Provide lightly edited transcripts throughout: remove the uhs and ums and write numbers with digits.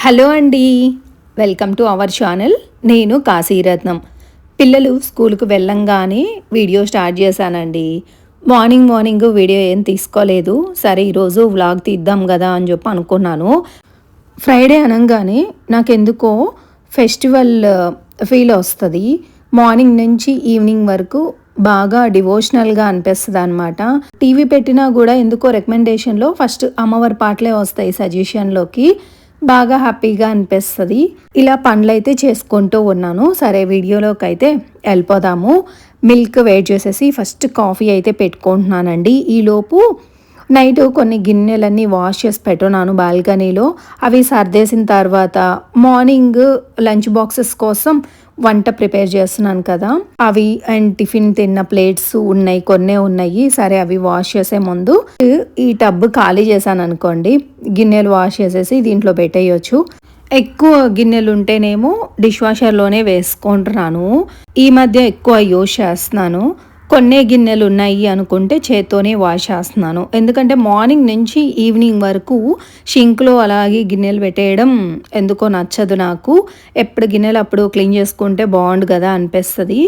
Hello అండి. Welcome to our channel. నేను కాశీరత్నం. పిల్లలు స్కూల్కి వెళ్ళంగానే వీడియో స్టార్ట్ చేశానండి. మార్నింగ్ వీడియో ఏం తీసుకోలేదు. సరే ఈరోజు వ్లాగ్ తీద్దాం కదా అని చెప్పి అనుకున్నాను. ఫ్రైడే అనగానే నాకెందుకో ఫెస్టివల్ ఫీల్ వస్తుంది. మార్నింగ్ నుంచి ఈవినింగ్ వరకు బాగా డివోషనల్గా అనిపిస్తుంది అనమాట. టీవీ పెట్టినా కూడా ఎందుకో రికమెండేషన్లో ఫస్ట్ అమ్మవారి పాటలే వస్తాయి సజెషన్లోకి. బాగా హ్యాపీగా అనిపిస్తుంది. ఇలా పనులైతే చేసుకుంటూ ఉన్నాను. సరే వీడియోలోకి అయితే వెళ్ళిపోదాము. మిల్క్ వేడి చేసేసి ఫస్ట్ కాఫీ అయితే పెట్టుకుంటున్నానండి. ఈలోపు నైట్ కొన్ని గిన్నెలన్నీ వాష్ చేసి పెట్టున్నాను బాల్కనీలో. అవి సర్దేసిన తర్వాత మార్నింగ్ లంచ్ బాక్సెస్ కోసం వంట ప్రిపేర్ చేస్తున్నాను కదా, అవి అండ్ టిఫిన్ తిన్న ప్లేట్స్ కొన్నే ఉన్నాయి. సరే అవి వాష్ చేసే ముందు ఈ టబ్ ఖాళీ చేశాను అనుకోండి, గిన్నెలు వాష్ చేసేసి దీంట్లో పెట్టేయచ్చు. ఎక్కువ గిన్నెలు ఉంటేనేమో డిష్ వాషర్లోనే వేసుకుంటున్నాను. ఈ మధ్య ఎక్కువ యూజ్ చేస్తున్నాను. కొన్నే గిన్నెలు ఉన్నాయి అనుకుంటే చేత్తోనే వాష్ చేస్తున్నాను. ఎందుకంటే మార్నింగ్ నుంచి ఈవినింగ్ వరకు షింక్లో అలాగే గిన్నెలు పెట్టేయడం ఎందుకో నచ్చదు నాకు. ఎప్పుడు గిన్నెలు అప్పుడు క్లీన్ చేసుకుంటే బాగుండు కదా అనిపిస్తుంది.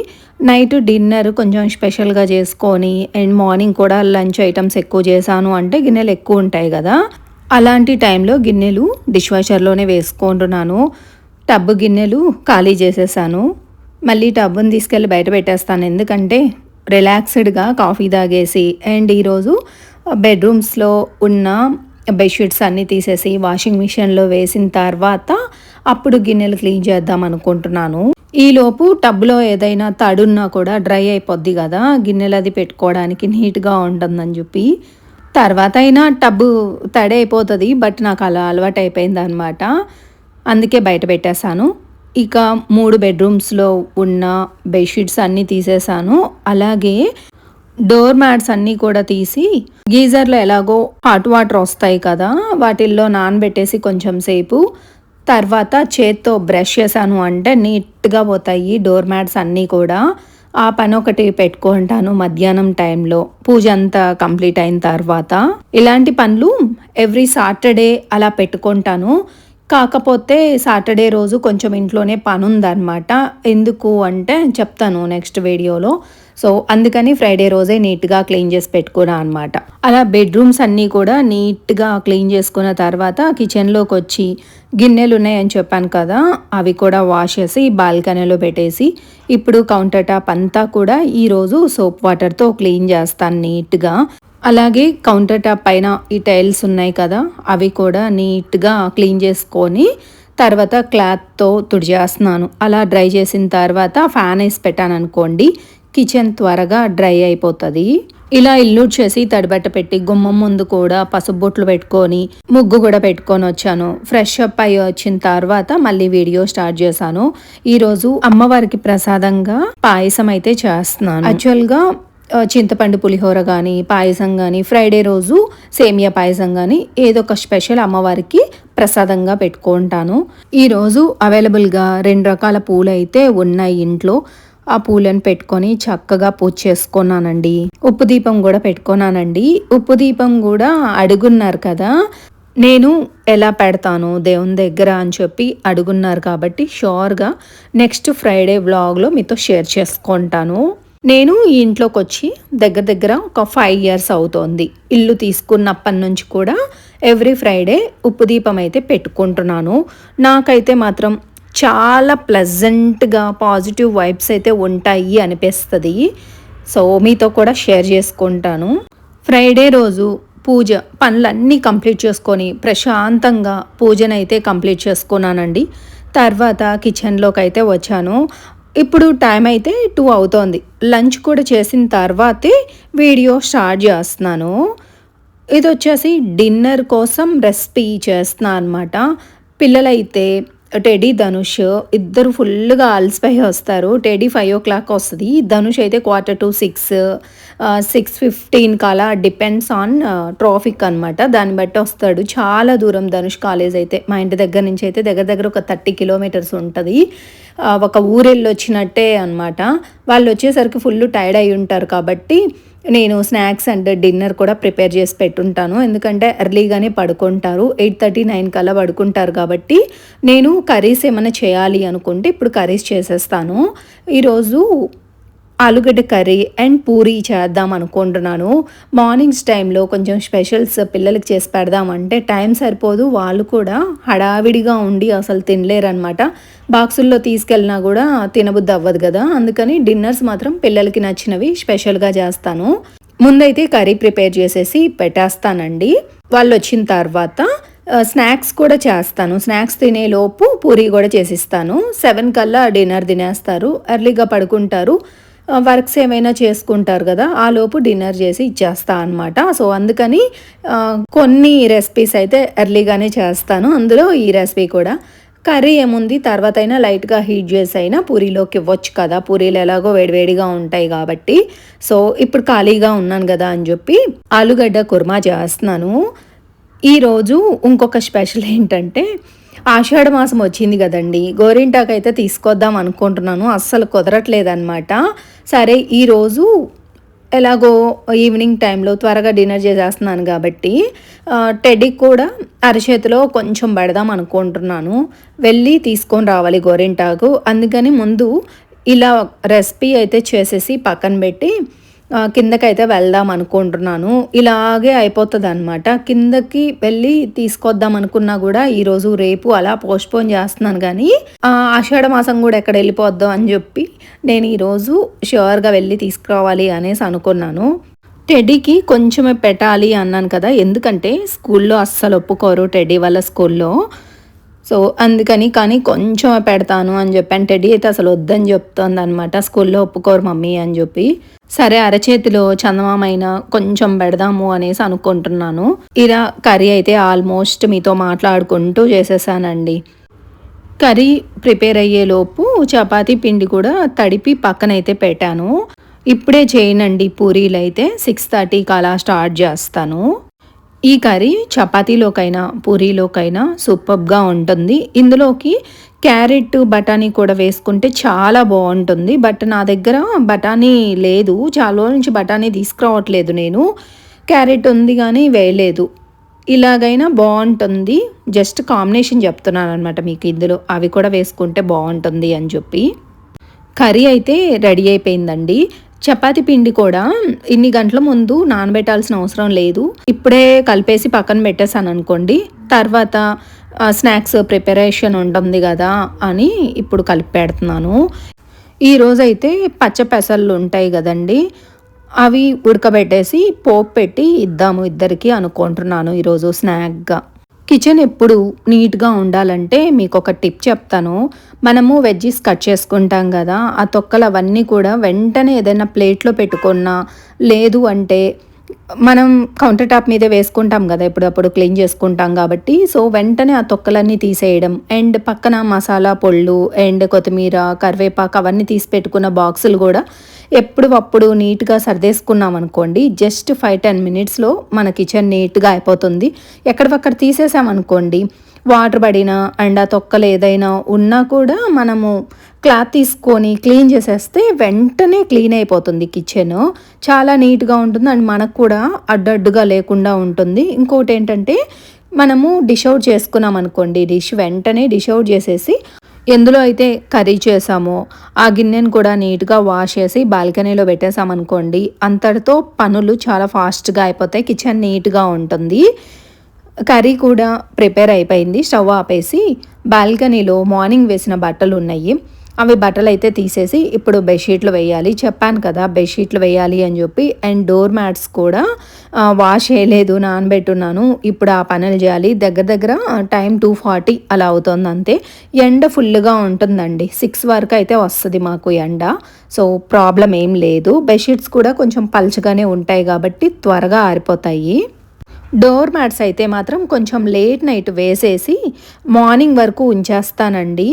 నైట్ డిన్నర్ కొంచెం స్పెషల్గా చేసుకొని అండ్ మార్నింగ్ కూడా లంచ్ ఐటమ్స్ ఎక్కువ చేశాను అంటే గిన్నెలు ఎక్కువ ఉంటాయి కదా, అలాంటి టైంలో గిన్నెలు డిష్ వాషర్లోనే వేసుకుంటున్నాను. టబ్ గిన్నెలు ఖాళీ చేసేసాను. మళ్ళీ టబ్ని తీసుకెళ్ళి బయట పెట్టేస్తాను. ఎందుకంటే రిలాక్స్డ్గా కాఫీ తాగేసి అండ్ ఈరోజు బెడ్రూమ్స్లో ఉన్న బెడ్షీట్స్ అన్నీ తీసేసి వాషింగ్ మిషన్లో వేసిన తర్వాత అప్పుడు గిన్నెలు క్లీన్ చేద్దాం అనుకుంటున్నాను. ఈలోపు టబ్లో ఏదైనా తడున్నా కూడా డ్రై అయిపోద్ది కదా, గిన్నెలు అది పెట్టుకోవడానికి నీట్గా ఉంటుందని చెప్పి. తర్వాత అయినా టబ్బు తడి అయిపోతుంది, బట్ నాకు అలా అలవాటు అయిపోయింది అనమాట. అందుకే బయట పెట్టేశాను. ఇక 3 బెడ్రూమ్స్లో ఉన్న బెడ్షీట్స్ అన్నీ తీసేసాను. అలాగే డోర్ మ్యాట్స్ అన్నీ కూడా తీసి గీజర్లో ఎలాగో హాట్ వాటర్ వస్తాయి కదా, వాటిల్లో నానబెట్టేసి కొంచెం సేపు తర్వాత చేత్తో బ్రష్ చేశాను అంటే నీట్గా పోతాయి డోర్ మ్యాట్స్ అన్నీ కూడా. ఆ పని ఒకటి పెట్టుకుంటాను మధ్యాహ్నం టైంలో పూజ అంతా కంప్లీట్ అయిన తర్వాత. ఇలాంటి పనులు ఎవ్రీ సాటర్డే అలా పెట్టుకుంటాను. కాకపోతే సాటర్డే రోజు కొంచెం ఇంట్లోనే పని ఉందన్నమాట. ఎందుకు అంటే చెప్తాను నెక్స్ట్ వీడియోలో. సో అందుకని ఫ్రైడే రోజే నీట్గా క్లీన్ చేసి పెట్టుకున్నా అనమాట. అలా బెడ్రూమ్స్ అన్నీ కూడా నీట్గా క్లీన్ చేసుకున్న తర్వాత కిచెన్లోకి వచ్చి గిన్నెలు ఉన్నాయని చెప్పాను కదా, అవి కూడా వాష్ చేసి బాల్కనీలో పెట్టేసి ఇప్పుడు కౌంటర్ టాప్ అంతా కూడా ఈరోజు సోప్ వాటర్తో క్లీన్ చేస్తాను నీట్గా. అలాగే కౌంటర్ టాప్ పైన ఈ టైల్స్ ఉన్నాయి కదా, అవి కూడా నీట్గా క్లీన్ చేసుకొని తర్వాత క్లాత్తో తుడిచేస్తున్నాను. అలా డ్రై చేసిన తర్వాత ఫ్యాన్ వేసి పెట్టాను అనుకోండి, కిచెన్ త్వరగా డ్రై అయిపోతుంది. ఇలా ఇల్లు చేసి తడిబట్ట పెట్టి గుమ్మం ముందు కూడా పసుపు బొట్లు పెట్టుకొని ముగ్గు కూడా పెట్టుకొని వచ్చాను. ఫ్రెష్ అప్ అయ్యి వచ్చిన తర్వాత మళ్ళీ వీడియో స్టార్ట్ చేశాను. ఈరోజు అమ్మవారికి ప్రసాదంగా పాయసం అయితే చేస్తున్నాను. యాక్చువల్గా చింతపండు పులిహోర కానీ పాయసం కానీ ఫ్రైడే రోజు సేమియా పాయసం కానీ ఏదో ఒక స్పెషల్ అమ్మవారికి ప్రసాదంగా పెట్టుకుంటాను. ఈరోజు అవైలబుల్గా 2 రకాల పూలు అయితే ఉన్నాయి ఇంట్లో. ఆ పూలను పెట్టుకొని చక్కగా పూజ చేసుకున్నానండి. ఉప్పు దీపం కూడా పెట్టుకున్నానండి. ఉప్పు దీపం కూడా అడుగున్నారు కదా, నేను ఎలా పెడతాను దేవుని దగ్గర అని చెప్పి అడుగున్నారు కాబట్టి షూర్గా నెక్స్ట్ ఫ్రైడే వ్లాగ్లో మీతో షేర్ చేసుకుంటాను. నేను ఈ ఇంట్లోకి వచ్చి దగ్గర ఒక 5 years అవుతోంది. ఇల్లు తీసుకున్నప్పటి నుంచి కూడా ఎవ్రీ ఫ్రైడే ఉప్పు దీపం అయితే పెట్టుకుంటున్నాను. నాకైతే మాత్రం చాలా ప్లెజెంట్గా పాజిటివ్ వైబ్స్ అయితే ఉంటాయి అనిపిస్తుంది. సో మీతో కూడా షేర్ చేసుకుంటాను. ఫ్రైడే రోజు పూజ పనులన్నీ కంప్లీట్ చేసుకొని ప్రశాంతంగా పూజనైతే కంప్లీట్ చేసుకున్నానండి. తర్వాత కిచెన్లోకి అయితే వచ్చాను. ఇప్పుడు టైం అయితే 2 అవుతోంది. లంచ్ కూడా చేసిన తర్వాతే వీడియో స్టార్ట్ చేస్తున్నాను. ఇది వచ్చేసి డిన్నర్ కోసం రెసిపీ చేస్తున్నాను అనమాట. పిల్లలైతే టెడీ ధనుష్ ఇద్దరు ఫుల్గా అలసిపోయి వస్తారు. టెడీ 5 o'clock వస్తుంది, ధనుష్ అయితే 5:45 6:15 అలా డిపెండ్స్ ఆన్ ట్రాఫిక్ అనమాట. దాన్ని బట్టి వస్తాడు. చాలా దూరం ధనుష్ కాలేజ్ అయితే మా ఇంటి దగ్గర నుంచి అయితే దగ్గర ఒక 30 kilometers ఉంటుంది. ఒక ఊరెళ్ళి వచ్చినట్టే అనమాట. వాళ్ళు వచ్చేసరికి ఫుల్ టైర్డ్ అయి ఉంటారు కాబట్టి నేను స్నాక్స్ అండ్ డిన్నర్ కూడా ప్రిపేర్ చేసి పెట్టుంటాను. ఎందుకంటే ఎర్లీగానే పడుకుంటారు. 8:30, 9 కల్లా పడుకుంటారు కాబట్టి నేను కర్రీస్ ఏమైనా చేయాలి అనుకుంటే ఇప్పుడు కర్రీస్ చేసేస్తాను. ఈరోజు ఆలుగడ్డ కర్రీ అండ్ పూరీ చేద్దాం అనుకుంటున్నాను. మార్నింగ్స్ టైంలో కొంచెం స్పెషల్స్ పిల్లలకి చేసి పెడదామంటే టైం సరిపోదు. వాళ్ళు కూడా హడావిడిగా ఉండి అసలు తినలేరనమాట. బాక్సుల్లో తీసుకెళ్ళినా కూడా తినబుద్ధి అవ్వదు కదా. అందుకని డిన్నర్స్ మాత్రం పిల్లలకి నచ్చినవి స్పెషల్గా చేస్తాను. ముందైతే కర్రీ ప్రిపేర్ చేసేసి పెట్టేస్తానండి. వాళ్ళు వచ్చిన తర్వాత స్నాక్స్ కూడా చేస్తాను. స్నాక్స్ తినేలోపు పూరీ కూడా చేసిస్తాను. 7 కల్లా డిన్నర్ తినేస్తారు. ఎర్లీగా పడుకుంటారు. వర్క్స్ ఏమైనా చేసుకుంటారు కదా, ఆ లోపు డిన్నర్ చేసి ఇచ్చేస్తా అనమాట. సో అందుకని కొన్ని రెసిపీస్ అయితే ఎర్లీగానే చేస్తాను. అందులో ఈ రెసిపీ కూడా. కర్రీ ఏముంది, తర్వాత అయినా లైట్గా హీట్ చేసి అయినా పూరీలోకి ఇవ్వచ్చు కదా, పూరీలు ఎలాగో వేడివేడిగా ఉంటాయి కాబట్టి. సో ఇప్పుడు ఖాళీగా ఉన్నాను కదా అని చెప్పి ఆలుగడ్డ కుర్మా చేస్తున్నాను. ఈరోజు ఇంకొక స్పెషల్ ఏంటంటే ఆషాఢ మాసం వచ్చింది కదండి, గోరింటాకు అయితే తీసుకొద్దాం అనుకుంటున్నాను. అస్సలు కుదరట్లేదన్నమాట. సరే ఈరోజు ఎలాగో ఈవినింగ్ టైంలో త్వరగా డిన్నర్ చేసేస్తున్నాను కాబట్టి టెడ్డీకి కూడా అరచేతిలో కొంచెం పెడదాం అనుకుంటున్నాను. వెళ్ళి తీసుకొని రావాలి గోరింటాకు. అందుకని ముందు ఇలా రెసిపీ అయితే చేసేసి పక్కన పెట్టి కిందకైతే వెళ్దాం అనుకుంటున్నాను. ఇలాగే అయిపోతుంది అనమాట. కిందకి వెళ్ళి తీసుకొద్దాం అనుకున్నా కూడా ఈరోజు రేపు అలా పోస్ట్పోన్ చేస్తున్నాను. కానీ ఆషాఢ మాసం కూడా ఎక్కడ వెళ్ళిపోద్దాం అని చెప్పి నేను ఈరోజు ష్యూర్గా వెళ్ళి తీసుకురావాలి అనేసి అనుకున్నాను. టెడ్డీకి కొంచెమే పెట్టాలి అన్నాను కదా, ఎందుకంటే స్కూల్లో అస్సలు ఒప్పుకోరు టెడ్డీ వాళ్ళ స్కూల్లో. సో అందుకని కానీ కొంచెం పెడతాను అని చెప్పాను. టెడ్డీ అయితే అసలు వద్దని చెప్తుంది అనమాట, స్కూల్లో ఒప్పుకోరు మమ్మీ అని చెప్పి. సరే అరచేతిలో చందమామైన కొంచెం పెడదాము అనేసి అనుకుంటున్నాను. ఇలా కర్రీ అయితే ఆల్మోస్ట్ మీతో మాట్లాడుకుంటూ చేసేసానండి. కర్రీ ప్రిపేర్ అయ్యేలోపు చపాతీ పిండి కూడా తడిపి పక్కనైతే పెట్టాను. ఇప్పుడే చేయనండి పూరీలు అయితే 6:30కి అలా స్టార్ట్ చేస్తాను. ఈ కర్రీ చపాతీలోకైనా పూరీలోకైనా సూపర్గా ఉంటుంది. ఇందులోకి క్యారెట్ బఠానీ కూడా వేసుకుంటే చాలా బాగుంటుంది. బట్ నా దగ్గర బఠానీ లేదు, చాలా రోజుల నుంచి బఠానీ తీసుకురావట్లేదు నేను. క్యారెట్ ఉంది కానీ వేయలేదు. ఇలాగైనా బాగుంటుంది. జస్ట్ కాంబినేషన్ చెప్తున్నాను అనమాట మీకు. ఇందులో అవి కూడా వేసుకుంటే బాగుంటుంది అని చెప్పి. కర్రీ అయితే రెడీ అయిపోయిందండి. చపాతి పిండి కూడా ఇన్ని గంటల ముందు నానబెట్టాల్సిన అవసరం లేదు. ఇప్పుడే కలిపేసి పక్కన పెట్టేశాను అనుకోండి, తర్వాత స్నాక్స్ ప్రిపరేషన్ ఉంటుంది కదా అని ఇప్పుడు కలిపి పెడుతున్నాను. ఈరోజైతే పచ్చ పెసళ్ళు ఉంటాయి కదండి, అవి ఉడకబెట్టేసి పోపు పెట్టి ఇద్దాము ఇద్దరికి అనుకుంటున్నాను ఈరోజు స్నాక్గా. కిచెన్ ఎప్పుడు నీట్గా ఉండాలంటే మీకు ఒక టిప్ చెప్తాను. మనము వెజ్జీస్ కట్ చేసుకుంటాం కదా, ఆ తొక్కలు అవన్నీ కూడా వెంటనే ఏదైనా ప్లేట్లో పెట్టుకున్నా, లేదు అంటే మనం కౌంటర్ టాప్ మీదే వేసుకుంటాం కదా, ఎప్పుడప్పుడు క్లీన్ చేసుకుంటాం కాబట్టి. సో వెంటనే ఆ తొక్కలన్నీ తీసేయడం, అండ్ పక్కన మసాలా పొళ్ళు అండ్ కొత్తిమీర కరివేపాకు అవన్నీ తీసి పెట్టుకున్న బాక్సులు కూడా ఎప్పుడు నీట్గా సర్దేసుకున్నాం అనుకోండి, జస్ట్ 5-10 మినిట్స్లో మన కిచెన్ నీట్గా అయిపోతుంది. ఎక్కడికక్కడ తీసేసామనుకోండి, వాటర్ పడినా అండ్ ఆ తొక్కలు ఏదైనా ఉన్నా కూడా మనము క్లాత్ తీసుకొని క్లీన్ చేసేస్తే వెంటనే క్లీన్ అయిపోతుంది కిచెన్. చాలా నీట్గా ఉంటుంది అండ్ మనకు కూడా అడ్డడ్డుగా లేకుండా ఉంటుంది. ఇంకోటి ఏంటంటే మనము డిష్ అవుట్ చేసుకున్నాం అనుకోండి, వెంటనే డిష్ అవుట్ చేసేసి ఎందులో అయితే కర్రీ చేసామో ఆ గిన్నెను కూడా నీట్గా వాష్ చేసి బాల్కనీలో పెట్టేసామనుకోండి, అంతటితో పనులు చాలా ఫాస్ట్గా అయిపోతాయి, కిచెన్ నీట్గా ఉంటుంది. కర్రీ కూడా ప్రిపేర్ అయిపోయింది. స్టవ్ ఆపేసి బాల్కనీలో మార్నింగ్ వేసిన బట్టలు ఉన్నాయి, అవి బట్టలు అయితే తీసేసి ఇప్పుడు బెడ్షీట్లు వేయాలి. చెప్పాను కదా బెడ్షీట్లు వేయాలి అని చెప్పి. అండ్ డోర్ మ్యాట్స్ కూడా వాష్ చేయలేదు, నానబెట్టున్నాను. ఇప్పుడు ఆ పనులు చేయాలి. దగ్గర టైం 2:40 అలా అవుతుంది అంతే. ఎండ ఫుల్గా ఉంటుందండి, 6 వరకు అయితే వస్తుంది మాకు ఎండ. సో ప్రాబ్లం ఏం లేదు. బెడ్షీట్స్ కూడా కొంచెం పల్చగానే ఉంటాయి కాబట్టి త్వరగా ఆరిపోతాయి. డోర్ మ్యాట్స్ అయితే మాత్రం కొంచెం లేట్ నైట్ వేసేసి మార్నింగ్ వరకు ఉంచేస్తానండి.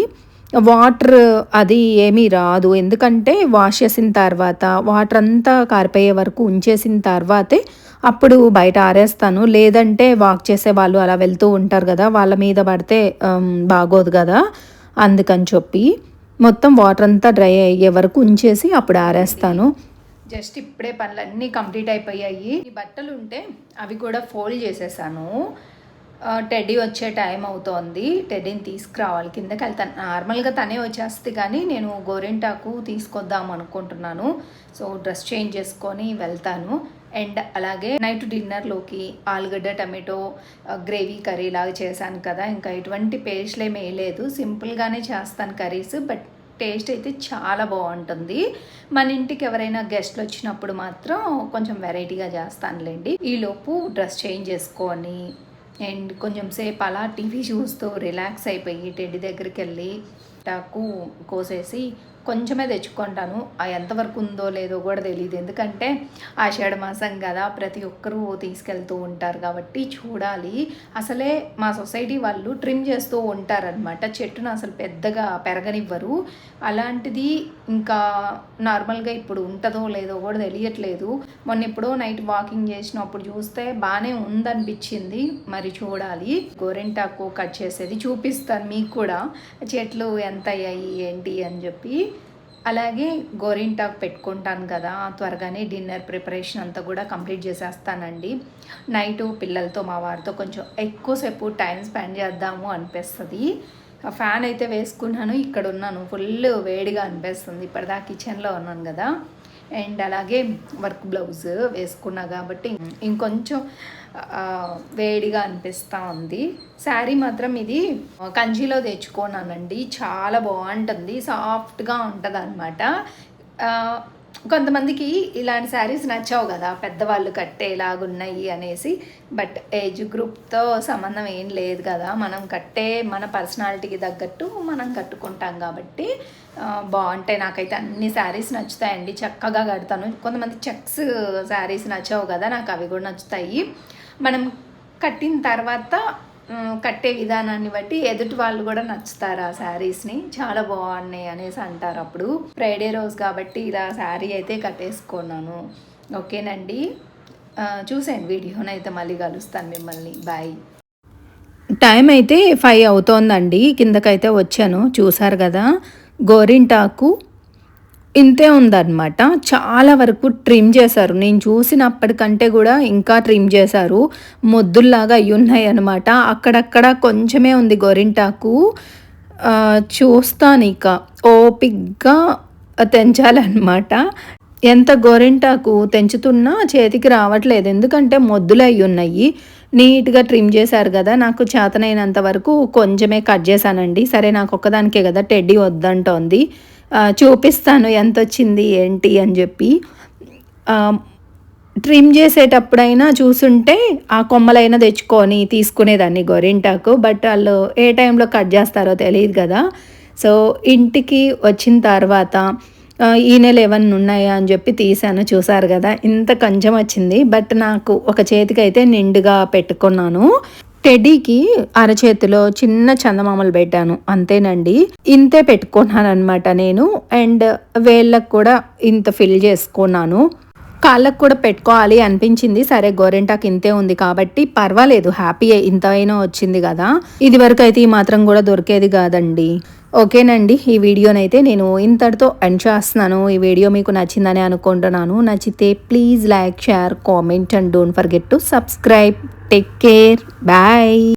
వాటర్ అది ఏమీ రాదు, ఎందుకంటే వాష్ చేసిన తర్వాత వాటర్ అంతా కారిపోయే వరకు ఉంచేసిన తర్వాతే అప్పుడు బయట ఆరేస్తాను. లేదంటే వాక్ చేసే వాళ్ళు అలా వెళ్తూ ఉంటారు కదా, వాళ్ళ మీద పడితే బాగోదు కదా, అందుకని చెప్పి మొత్తం వాటర్ అంతా డ్రై అయ్యే వరకు ఉంచేసి అప్పుడు ఆరేస్తాను. జస్ట్ ఇప్పుడే పనులన్నీ కంప్లీట్ అయిపోయాయి. ఈ బట్టలు ఉంటే అవి కూడా ఫోల్డ్ చేసేసాను. టెడ్డీ వచ్చే టైం అవుతోంది. టెడ్డీని తీసుకురావాలి, కిందకి వెళ్తాను. నార్మల్గా తనే వచ్చేస్తుంది కానీ నేను గోరింటాకు తీసుకొద్దాం అనుకుంటున్నాను. సో డ్రెస్ చేంజ్ చేసుకొని వెళ్తాను. అండ్ అలాగే నైట్ డిన్నర్లోకి ఆలుగడ్డ టమాటో గ్రేవీ కర్రీ లాగా చేశాను కదా, ఇంకా ఎటువంటి పేస్ట్లు ఏమీ వేయలేదు, సింపుల్గానే చేస్తాను కర్రీస్. బట్ టేస్ట్ అయితే చాలా బాగుంటుంది. మన ఇంటికి ఎవరైనా గెస్ట్లు వచ్చినప్పుడు మాత్రం కొంచెం వెరైటీగా చేస్తానులేండి. ఈలోపు డ్రెస్ చేంజ్ చేసుకొని అండ్ కొంచెం సేపు అలా టీవీ చూస్తూ రిలాక్స్ అయిపోయి టెడ్డీ దగ్గరికి వెళ్ళి టాకు కోసేసి కొంచెమే తెచ్చుకుంటాను. ఎంతవరకు ఉందో లేదో కూడా తెలియదు, ఎందుకంటే ఆషాఢ మాసం కదా, ప్రతి ఒక్కరూ తీసుకెళ్తూ ఉంటారు కాబట్టి చూడాలి. అసలే మా సొసైటీ వాళ్ళు ట్రిమ్ చేస్తూ ఉంటారనమాట, చెట్టును అసలు పెద్దగా పెరగనివ్వరు. అలాంటిది ఇంకా నార్మల్గా ఇప్పుడు ఉంటుందో లేదో కూడా తెలియట్లేదు. మొన్న ఎప్పుడో నైట్ వాకింగ్ చేసినప్పుడు చూస్తే బాగానే ఉందనిపించింది, మరి చూడాలి. గోరింటాకు కట్ చేసేది చూపిస్తాను మీకు కూడా, చెట్లు ఎంత అయ్యాయి ఏంటి అని చెప్పి. అలాగే గోరింటాకు పెట్టుకుంటాను కదా, త్వరగానే డిన్నర్ ప్రిపరేషన్ అంతా కూడా కంప్లీట్ చేసేస్తానండి. నైటు పిల్లలతో మా వారితో కొంచెం ఎక్కువసేపు టైం స్పెండ్ చేద్దాము అనిపిస్తుంది. ఫ్యాన్ అయితే వేసుకున్నాను, ఇక్కడ ఉన్నాను, ఫుల్ వేడిగా అనిపిస్తుంది. ఇప్పటిదాకా కిచెన్లో ఉన్నాను కదా. అండ్ అలాగే వర్క్ బ్లౌజ్ వేసుకున్నా కాబట్టి ఇంకొంచెం వేడిగా అనిపిస్తూ ఉంది. శారీ మాత్రం ఇది కంచిలో తెచ్చుకున్నానండి, చాలా బాగుంటుంది, సాఫ్ట్గా ఉంటుంది అనమాట. కొంతమందికి ఇలాంటి శారీస్ నచ్చావు కదా, పెద్దవాళ్ళు కట్టేలాగున్నాయి అనేసి. బట్ ఏజ్ గ్రూప్తో సంబంధం ఏం లేదు కదా, మనం కట్టే మన పర్సనాలిటీకి తగ్గట్టు మనం కట్టుకుంటాం కాబట్టి బాగుంటాయి. నాకైతే అన్ని శారీస్ నచ్చుతాయండి, చక్కగా కడతాను. కొంతమంది చెక్స్ శారీస్ నచ్చావు కదా, నాకు అవి కూడా నచ్చుతాయి. మనం కట్టిన తర్వాత కట్టే విధానాన్ని బట్టి ఎదుటి వాళ్ళు కూడా నచ్చుతారు ఆ శారీస్ని, చాలా బాగున్నాయి అనేసి అంటారు. అప్పుడు ఫ్రైడే రోజు కాబట్టి ఇలా శారీ అయితే కట్టేసుకున్నాను. ఓకేనండి, చూసాను వీడియోనైతే మళ్ళీ కలుస్తాను మిమ్మల్ని. బాయ్. టైం అయితే 5 అవుతోందండి, కిందకైతే వచ్చాను. చూసారు కదా, గోరింటాకు ఇంతే ఉందన్నమాట. చాలా వరకు ట్రిమ్ చేశారు, నేను చూసినప్పటికంటే కూడా ఇంకా ట్రిమ్ చేశారు, మొద్దుల్లాగా అయ్యి ఉన్నాయి అనమాట. అక్కడక్కడ కొంచెమే ఉంది గోరింటాకు. చూస్తాను ఇక ఓపిక్గా తెంచాలన్నమాట. ఎంత గోరింటాకు తెంచుతున్నా చేతికి రావట్లేదు, ఎందుకంటే మొద్దులు అయ్యి ఉన్నాయి. నీట్గా ట్రిమ్ చేశారు కదా, నాకు చేతనైనంత వరకు కొంచెమే కట్ చేశానండి. సరే, నాకు ఒక్కదానికే కదా, టెడ్డీ వద్దంటోంది. చూపిస్తాను ఎంత వచ్చింది ఏంటి అని చెప్పి. ట్రిమ్ చేసేటప్పుడైనా చూసుంటే ఆ కొమ్మలైనా తెచ్చుకొని తీసుకునేదాన్ని గోరింటాకు. బట్ వాళ్ళు ఏ టైంలో కట్ చేస్తారో తెలియదు కదా. సో ఇంటికి వచ్చిన తర్వాత ఈ నెల ఏమన్నా ఉన్నాయా అని చెప్పి తీసాను. చూసారు కదా, ఇంత కొంచెం వచ్చింది. బట్ నాకు ఒక చేతికి అయితే నిండుగా పెట్టుకున్నాను. టెడ్డీకి అరచేతిలో చిన్న చందమామలు పెట్టాను, అంతేనండి. ఇంతే పెట్టుకున్నాను అనమాట నేను. అండ్ వేళ్ళకు కూడా ఇంత ఫిల్ చేసుకున్నాను. కాళ్ళకు కూడా పెట్టుకోవాలి అనిపించింది. సరే, గోరింటాకు ఇంతే ఉంది కాబట్టి పర్వాలేదు, హ్యాపీ, ఇంతైనా వచ్చింది కదా. ఇది వరకు అయితే ఈ మాత్రం కూడా దొరికేది కాదండి. ఓకేనండి, ఈ వీడియోనైతే నేను ఇంతటితో ఎండ్ చేస్తున్నాను. ఈ వీడియో మీకు నచ్చిందని అనుకుంటున్నాను. నచ్చితే please like, share, comment and don't forget to subscribe. Take care, bye.